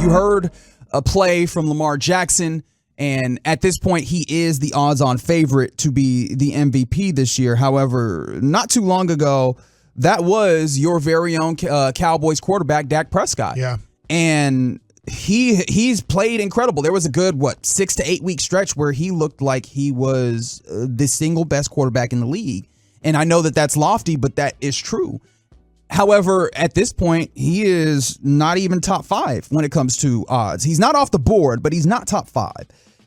You heard a play from Lamar Jackson, and at this point, he is the odds-on favorite to be the MVP this year. However, not too long ago, that was your very own Cowboys quarterback, Dak Prescott. Yeah. And he's played incredible. There was a good, 6 to 8 week stretch where he looked like he was the single best quarterback in the league. And I know that that's lofty, but that is true. However, at this point, he is not even top 5 when it comes to odds. He's not off the board, but he's not top 5.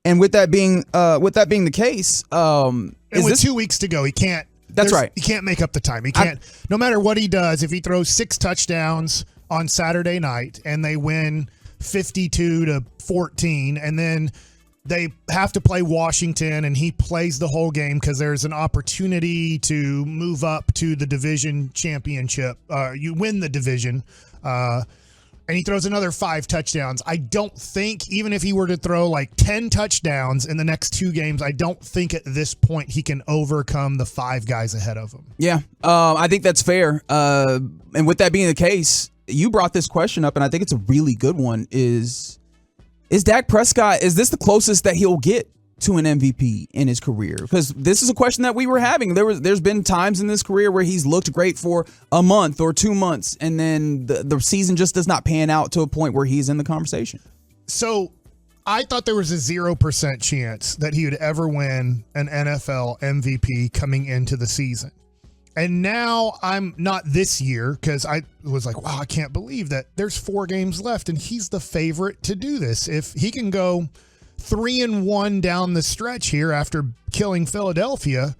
And with that being the case, and with 2 weeks to go, he can't. That's right. He can't make up the time. He can't. No matter what he does, if he throws 6 touchdowns on Saturday night and they win 52-14, and then they have to play Washington and he plays the whole game because there's an opportunity to move up to the division championship. You win the division, and he throws another 5 touchdowns. I don't think, even if he were to throw like 10 touchdowns in the next 2 games, I don't think at this point he can overcome the 5 guys ahead of him. Yeah, I think that's fair. And with that being the case, you brought this question up, and I think it's a really good one. Is Dak Prescott, is this the closest that he'll get to an MVP in his career? Because this is a question that we were having. There's been times in this career where he's looked great for a month or 2 months, and then the season just does not pan out to a point where he's in the conversation. So I thought there was a 0% chance that he would ever win an NFL MVP coming into the season. And now I'm not this year, because I was like, wow, I can't believe that there's 4 games left and he's the favorite to do this. If he can go 3-1 down the stretch here after killing Philadelphia,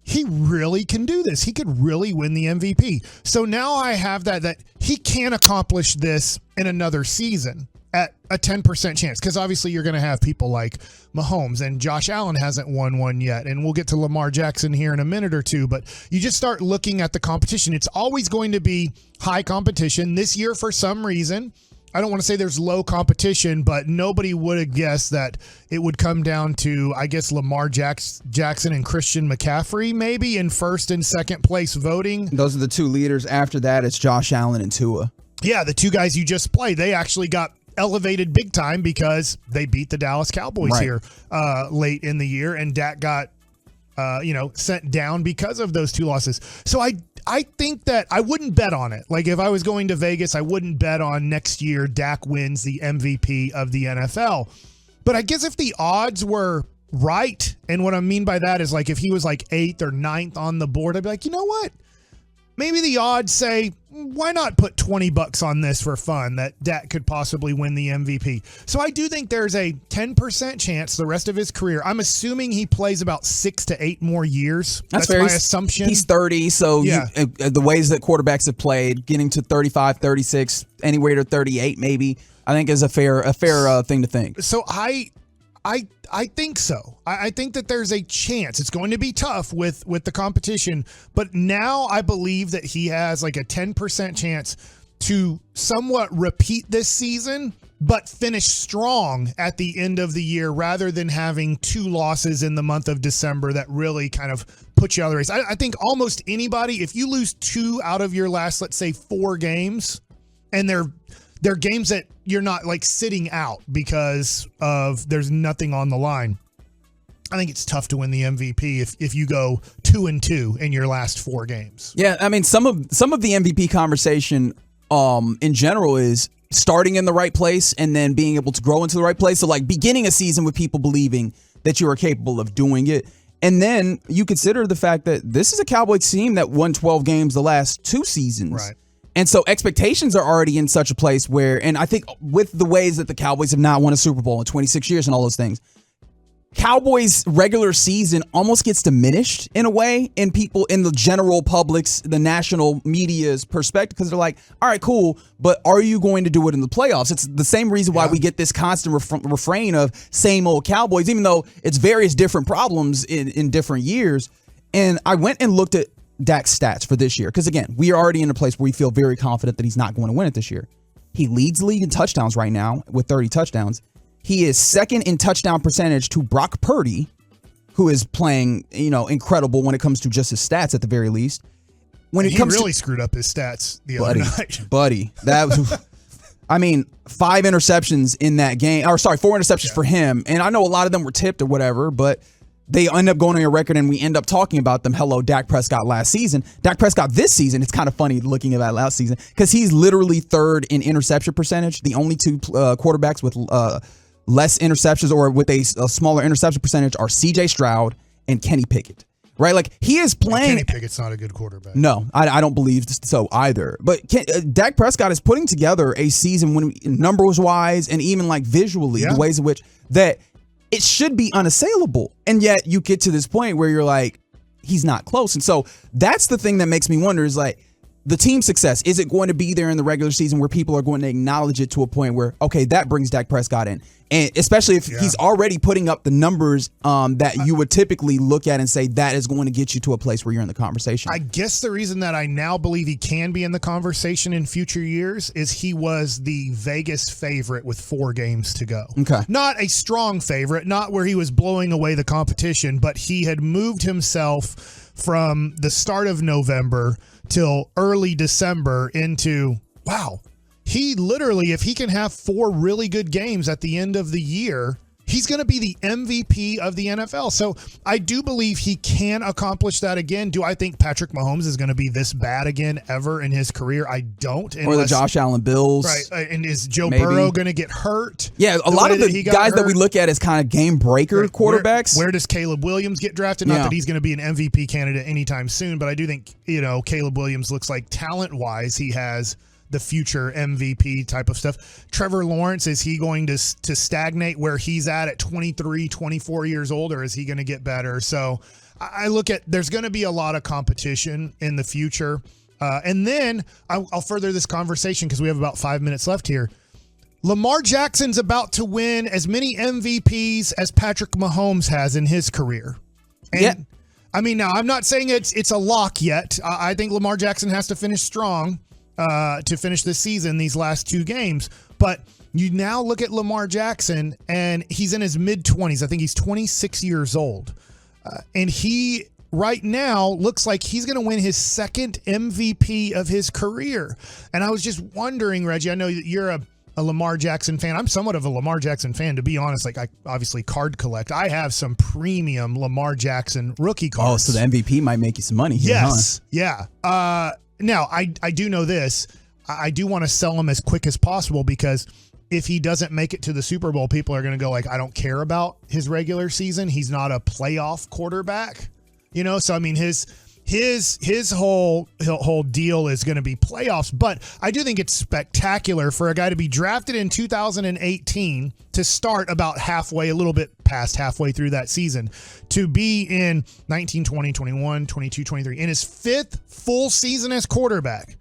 he really can do this. He could really win the MVP. So now I have that he can accomplish this in another season at a 10% chance, because obviously you're going to have people like Mahomes, and Josh Allen hasn't won one yet, and we'll get to Lamar Jackson here in a minute or two, but you just start looking at the competition. It's always going to be high competition. This year, for some reason, I don't want to say there's low competition, but nobody would have guessed that it would come down to, I guess, Lamar Jackson and Christian McCaffrey maybe in first and second place voting. Those are the 2 leaders. After that, it's Josh Allen and Tua. Yeah, the 2 guys you just played, they actually got elevated big time because they beat the Dallas Cowboys here late in the year, and Dak got sent down because of those 2 losses. So I think that I wouldn't bet on it. Like, if I was going to Vegas, I wouldn't bet on next year Dak wins the MVP of the NFL. But I guess if the odds were right, and what I mean by that is, like, if he was like 8th or 9th on the board, I'd be like, you know what? Maybe the odds say, why not put $20 on this for fun that Dak could possibly win the MVP? So I do think there's a 10% chance the rest of his career. I'm assuming he plays about 6 to 8 more years. That's my assumption. He's 30, so yeah. The ways that quarterbacks have played, getting to 35, 36, anywhere to 38 maybe, I think is a fair thing to think. So I think so. I think that there's a chance. It's going to be tough with the competition, but now I believe that he has like a 10% chance to somewhat repeat this season, but finish strong at the end of the year rather than having 2 losses in the month of December that really kind of put you out of the race. I think almost anybody, if you lose 2 out of your last, let's say 4 games, and they're games that you're not like sitting out because of there's nothing on the line, I think it's tough to win the MVP if you go 2-2 in your last 4 games. Yeah, I mean, some of the MVP conversation in general is starting in the right place and then being able to grow into the right place. So like beginning a season with people believing that you are capable of doing it. And then you consider the fact that this is a Cowboys team that won 12 games the last 2 seasons. Right. And so expectations are already in such a place where, and I think with the ways that the Cowboys have not won a Super Bowl in 26 years and all those things, Cowboys regular season almost gets diminished in a way in people, in the general public's, the national media's perspective, because they're like, all right, cool, but are you going to do it in the playoffs? It's the same reason why we get this constant refrain of same old Cowboys, even though it's various different problems in different years. And I went and looked at Dak's stats for this year, because again, we are already in a place where we feel very confident that he's not going to win it this year. He leads the league in touchdowns right now with 30 touchdowns. He is second in touchdown percentage to Brock Purdy, who is playing, incredible when it comes to just his stats at the very least. He really screwed up his stats the other night. Buddy, that was I mean, 5 interceptions in that game, or sorry, 4 interceptions for him. And I know a lot of them were tipped or whatever, but they end up going on your record and we end up talking about them. Hello, Dak Prescott last season. Dak Prescott this season, it's kind of funny looking at that last season because he's literally 3rd in interception percentage. The only 2 quarterbacks with less interceptions or with a smaller interception percentage are C.J. Stroud and Kenny Pickett. Right, like he is playing. Kenny Pickett's not a good quarterback. No, I don't believe so either. But Dak Prescott is putting together a season when numbers wise and even like visually, the ways in which that it should be unassailable, and yet you get to this point where you're like, he's not close. And so that's the thing that makes me wonder is like the team success. Is it going to be there in the regular season where people are going to acknowledge it to a point where, okay, that brings Dak Prescott in? And especially if he's already putting up the numbers that you would typically look at and say that is going to get you to a place where you're in the conversation. I guess the reason that I now believe he can be in the conversation in future years is he was the Vegas favorite with 4 games to go. Okay. Not a strong favorite, not where he was blowing away the competition, but he had moved himself from the start of November till early December into, wow, he literally, if he can have 4 really good games at the end of the year, he's going to be the MVP of the NFL. So I do believe he can accomplish that again. Do I think Patrick Mahomes is going to be this bad again ever in his career? I don't. Or the Josh Allen Bills. Right. And is Joe Burrow going to get hurt? Yeah, a lot of the guys that we look at as kind of game breaker quarterbacks. Where does Caleb Williams get drafted? Not that he's going to be an MVP candidate anytime soon, but I do think, Caleb Williams looks like talent-wise he has the future MVP type of stuff. Trevor Lawrence, is he going to stagnate where he's at 23, 24 years old, or is he going to get better? So I look at, there's going to be a lot of competition in the future. And then I'll further this conversation because we have about 5 minutes left here. Lamar Jackson's about to win as many MVPs as Patrick Mahomes has in his career. And I mean, now I'm not saying it's a lock yet. I think Lamar Jackson has to finish strong to finish this season, these last 2 games. But you now look at Lamar Jackson, and he's in his mid-20s. I think he's 26 years old. And he, right now, looks like he's going to win his 2nd MVP of his career. And I was just wondering, Reggie, I know that you're a Lamar Jackson fan. I'm somewhat of a Lamar Jackson fan, to be honest. Like, I obviously card collect. I have some premium Lamar Jackson rookie cards. Oh, so the MVP might make you some money here, yes. Huh? Yeah. Now, I do know this. I do want to sell him as quick as possible because if he doesn't make it to the Super Bowl, people are going to go like, I don't care about his regular season. He's not a playoff quarterback, So, I mean, his whole deal is going to be playoffs. But I do think it's spectacular for a guy to be drafted in 2018 to start about halfway, a little bit past halfway through that season, to be in 19, 20, 21, 22, 23, in his 5th full season as quarterback.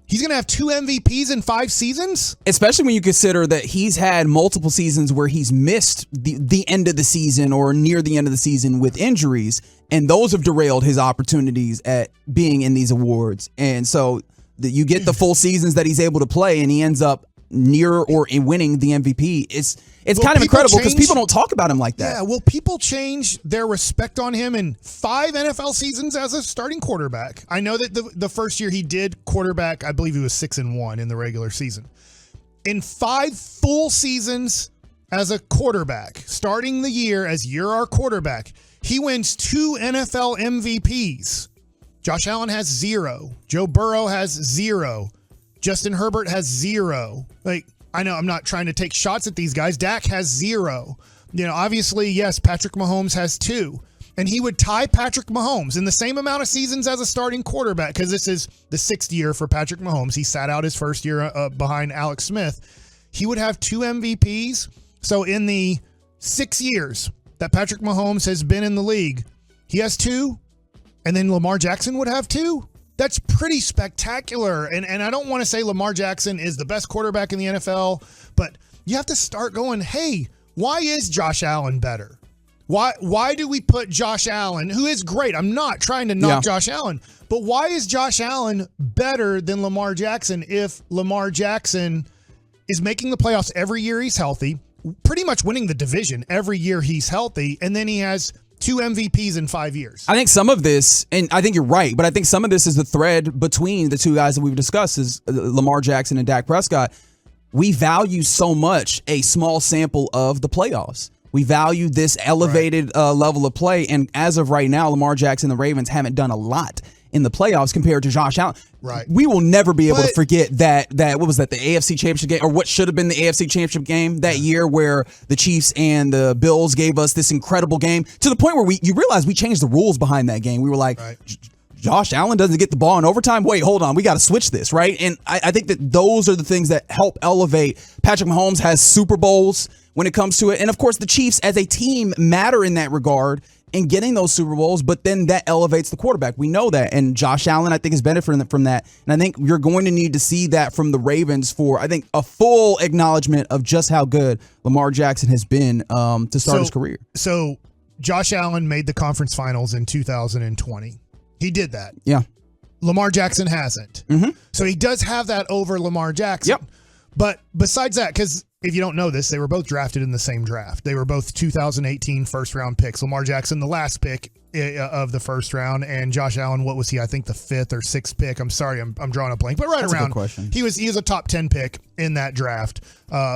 He's going to have 2 MVPs in 5 seasons? Especially when you consider that he's had multiple seasons where he's missed the end of the season or near the end of the season with injuries, and those have derailed his opportunities at being in these awards. And so you get the full seasons that he's able to play, and he ends up near or in winning the MVP. It's kind of incredible because people don't talk about him like that. Yeah, will people change their respect on him in 5 NFL seasons as a starting quarterback? I know that the first year he did quarterback, I believe he was 6-1 in the regular season. In 5 full seasons as a quarterback, starting the year as you're our quarterback, he wins 2 NFL MVPs. Josh Allen has 0. Joe Burrow has 0. Justin Herbert has 0. Like, I know I'm not trying to take shots at these guys. Dak has 0. Obviously, yes, Patrick Mahomes has 2. And he would tie Patrick Mahomes in the same amount of seasons as a starting quarterback because this is the 6th year for Patrick Mahomes. He sat out his first year behind Alex Smith. He would have 2 MVPs. So in the 6 years that Patrick Mahomes has been in the league, he has 2. And then Lamar Jackson would have 2. That's pretty spectacular. And I don't want to say Lamar Jackson is the best quarterback in the NFL, but you have to start going, hey, why is Josh Allen better? Why do we put Josh Allen, who is great? I'm not trying to knock Josh Allen, but why is Josh Allen better than Lamar Jackson if Lamar Jackson is making the playoffs every year he's healthy, pretty much winning the division every year he's healthy, and then he has 2 MVPs in 5 years? I think some of this, and I think you're right, but I think some of this is the thread between the 2 guys that we've discussed, is Lamar Jackson and Dak Prescott. we value so much a small sample of the playoffs. We value this elevated level of play. And as of right now, Lamar Jackson and the Ravens haven't done a lot in the playoffs compared to Josh Allen. Right. We will never be able to forget that what was that, the AFC Championship game, or what should have been the AFC Championship game that year, where the Chiefs and the Bills gave us this incredible game, to the point where you realize we changed the rules behind that game. We were like, Josh Allen doesn't get the ball in overtime. Wait, hold on. We got to switch this, right? And I think that those are the things that help elevate. Patrick Mahomes has Super Bowls when it comes to it. And, of course, the Chiefs as a team matter in that regard in getting those Super Bowls, but then that elevates the quarterback. We know that. And Josh Allen, I think, is benefiting from that. And I think you're going to need to see that from the Ravens for, I think, a full acknowledgement of just how good Lamar Jackson has been to start his career. So Josh Allen made the conference finals in 2020. He did that. Yeah. Lamar Jackson hasn't. Mm-hmm. So he does have that over Lamar Jackson. Yep. But besides that, because if you don't know this, they were both drafted in the same draft. They were both 2018 first-round picks. Lamar Jackson, the last pick of the first round, and Josh Allen, what was he? I think the fifth or sixth pick. I'm sorry, I'm drawing a blank, but That's around. A good question. He was a top 10 pick in that draft.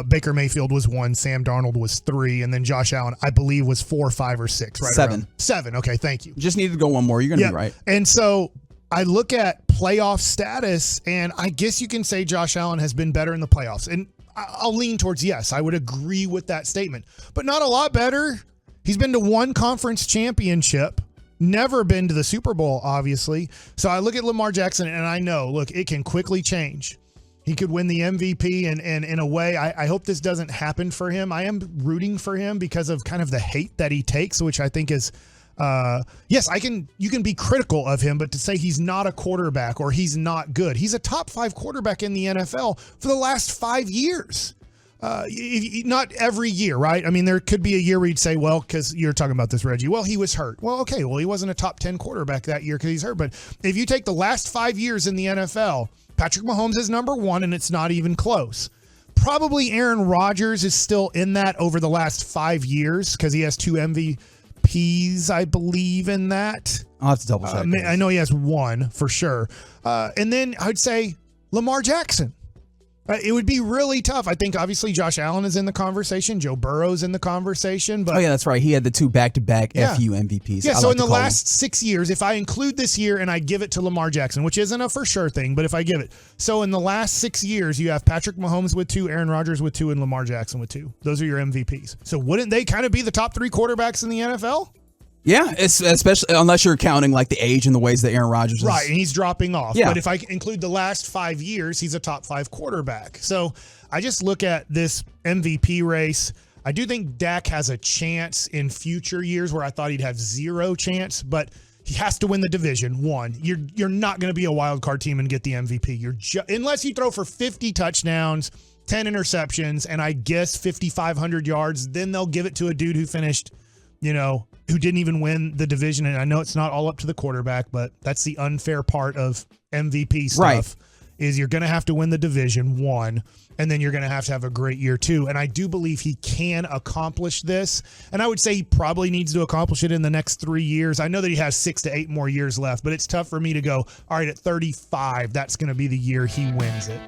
Baker Mayfield was 1, Sam Darnold was 3, and then Josh Allen, I believe, was 4, 5, or 6. Right? 7. 7. Okay, thank you. Just needed to go one more. You're going to be right. And so I look at playoff status, and I guess you can say Josh Allen has been better in the playoffs. And I'll lean towards yes. I would agree with that statement, but not a lot better. He's been to one conference championship, never been to the Super Bowl, obviously. So I look at Lamar Jackson, and I know, look, it can quickly change. He could win the MVP, and in a way, I hope this doesn't happen for him. I am rooting for him because of kind of the hate that he takes, which I think is yes, you can be critical of him, but to say he's not a quarterback or he's not good, he's a top 5 quarterback in the NFL for the last 5 years. Not every year, right? I mean, there could be a year where you'd say, well, because you're talking about this, Reggie, well, he was hurt. Well, okay, well, he wasn't a top 10 quarterback that year because he's hurt. But if you take the last 5 years in the NFL, Patrick Mahomes is number 1, and it's not even close. Probably Aaron Rodgers is still in that over the last 5 years because he has 2 MVPs, I believe, in that. I'll have to double check. I know he has 1 for sure. And then I would say Lamar Jackson. It would be really tough. I think obviously Josh Allen is in the conversation. Joe Burrow's in the conversation. But yeah, that's right. He had the 2 back-to-back FU MVPs. Yeah, so in the last 6 years, if I include this year and I give it to Lamar Jackson, which isn't a for sure thing, but if I give it. So in the last 6 years, you have Patrick Mahomes with 2, Aaron Rodgers with 2, and Lamar Jackson with 2. Those are your MVPs. So wouldn't they kind of be the top 3 quarterbacks in the NFL? Yeah, it's especially unless you're counting like the age and the ways that Aaron Rodgers is. Right, and he's dropping off. Yeah. But if I include the last 5 years, he's a top 5 quarterback. So I just look at this MVP race. I do think Dak has a chance in future years where I thought he'd have 0 chance, but he has to win the division. 1, you're not going to be a wild card team and get the MVP. Unless you throw for 50 touchdowns, 10 interceptions, and I guess 5,500 yards, then they'll give it to a dude who finished, who didn't even win the division. And I know it's not all up to the quarterback, but that's the unfair part of MVP stuff. Right. Is you're going to have to win the division, 1, and then you're going to have a great year, 2. And I do believe he can accomplish this. And I would say he probably needs to accomplish it in the next 3 years. I know that he has 6 to 8 more years left, but it's tough for me to go, all right, at 35, that's going to be the year he wins it.